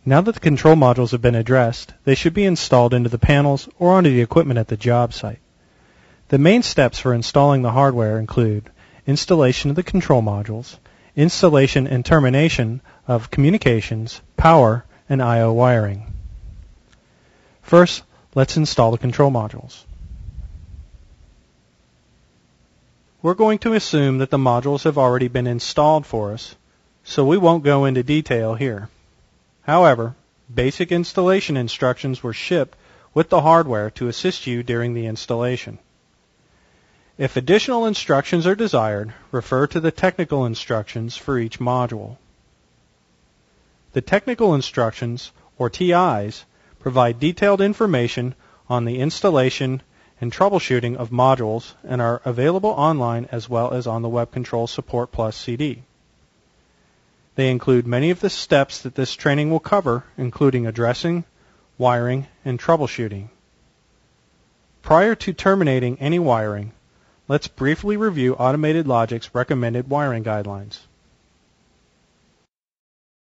Now that the control modules have been addressed, they should be installed into the panels or onto the equipment at the job site. The main steps for installing the hardware include installation of the control modules, installation and termination of communications, power, and I/O wiring. First, let's install the control modules. We're going to assume that the modules have already been installed for us, so we won't go into detail here. However, basic installation instructions were shipped with the hardware to assist you during the installation. If additional instructions are desired, refer to the technical instructions for each module. The technical instructions, or TIs, provide detailed information on the installation and troubleshooting of modules and are available online as well as on the WebCTRL Support Plus CD. They include many of the steps that this training will cover, including addressing, wiring, and troubleshooting. Prior to terminating any wiring, let's briefly review Automated Logic's recommended wiring guidelines.